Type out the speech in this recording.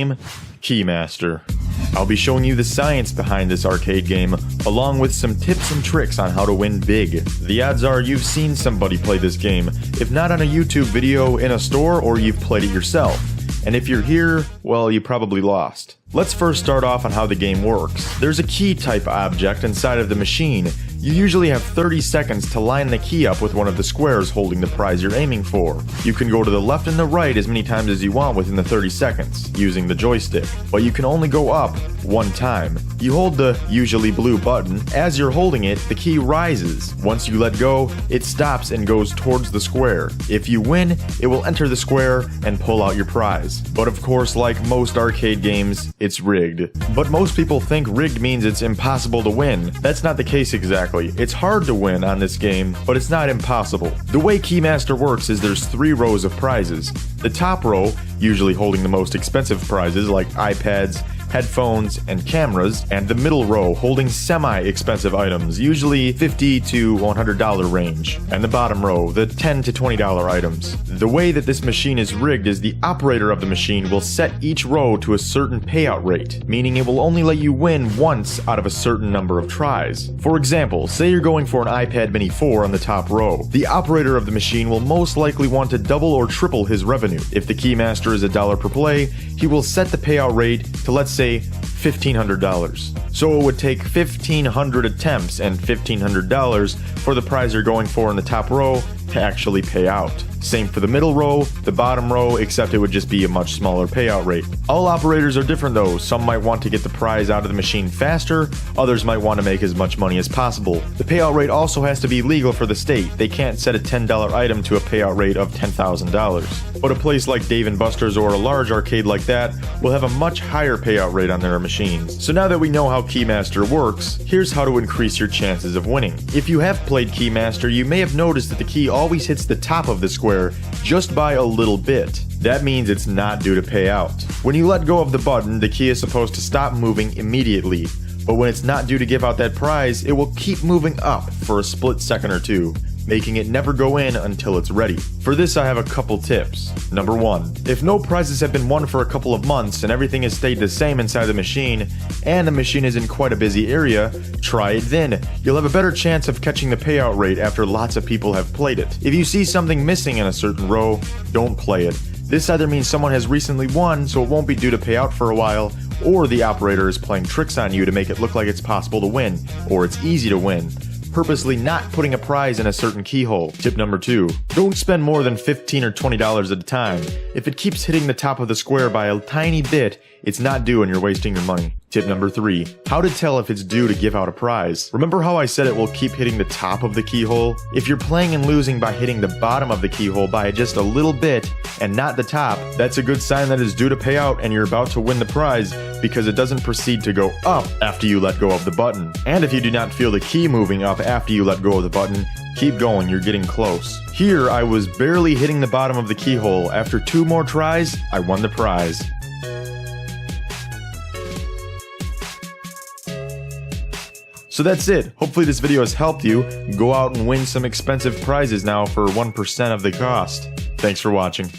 game? Keymaster. I'll be showing you the science behind this arcade game, along with some tips and tricks on how to win big. The odds are you've seen somebody play this game, if not on a YouTube video, in a store, or you've played it yourself. And if you're here, well, you probably lost. Let's first start off on how the game works. There's a key type object inside of the machine. You usually have 30 seconds to line the key up with one of the squares holding the prize you're aiming for. You can go to the left and the right as many times as you want within the 30 seconds, using the joystick, but you can only go up one time. You hold the usually blue button. As you're holding it, the key rises. Once you let go, it stops and goes towards the square. If you win, it will enter the square and pull out your prize. But of course, like most arcade games, it's rigged. But most people think rigged means it's impossible to win. That's not the case exactly. It's hard to win on this game, but it's not impossible. The way Keymaster works is there's 3 rows of prizes. The top row, usually holding the most expensive prizes like iPads, headphones, and cameras, and the middle row holding semi-expensive items, usually $50 to $100 range, and the bottom row, the $10 to $20 items. The way that this machine is rigged is the operator of the machine will set each row to a certain payout rate, meaning it will only let you win once out of a certain number of tries. For example, say you're going for an iPad Mini 4 on the top row. The operator of the machine will most likely want to double or triple his revenue. If the Keymaster is $1 per play, he will set the payout rate to, let's say, $1,500. So it would take 1,500 attempts and $1,500 for the prize you're going for in the top row to actually pay out. Same for the middle row, the bottom row, except it would just be a much smaller payout rate. All operators are different though. Some might want to get the prize out of the machine faster, others might want to make as much money as possible. The payout rate also has to be legal for the state. They can't set a $10 item to a payout rate of $10,000. But a place like Dave & Buster's or a large arcade like that will have a much higher payout rate on their machines. So now that we know how Keymaster works, here's how to increase your chances of winning. If you have played Keymaster, you may have noticed that the key always hits the top of the square just by a little bit. That means it's not due to pay out. When you let go of the button, the key is supposed to stop moving immediately, but when it's not due to give out that prize, it will keep moving up for a split second or two, making it never go in until it's ready. For this, I have a couple tips. Number 1, if no prizes have been won for a couple of months and everything has stayed the same inside the machine, and the machine is in quite a busy area, try it then. You'll have a better chance of catching the payout rate after lots of people have played it. If you see something missing in a certain row, don't play it. This either means someone has recently won, so it won't be due to pay out for a while, or the operator is playing tricks on you to make it look like it's possible to win, or it's easy to win, purposely not putting a prize in a certain keyhole. Tip number 2, don't spend more than $15 or $20 at a time. If it keeps hitting the top of the square by a tiny bit, it's not due and you're wasting your money. Tip number 3, how to tell if it's due to give out a prize. Remember how I said it will keep hitting the top of the keyhole? If you're playing and losing by hitting the bottom of the keyhole by just a little bit and not the top, that's a good sign that it's due to pay out and you're about to win the prize, because it doesn't proceed to go up after you let go of the button. And if you do not feel the key moving up after you let go of the button, keep going, you're getting close. Here, I was barely hitting the bottom of the keyhole. After 2 more tries, I won the prize. So that's it. Hopefully this video has helped you. Go out and win some expensive prizes now for 1% of the cost. Thanks for watching.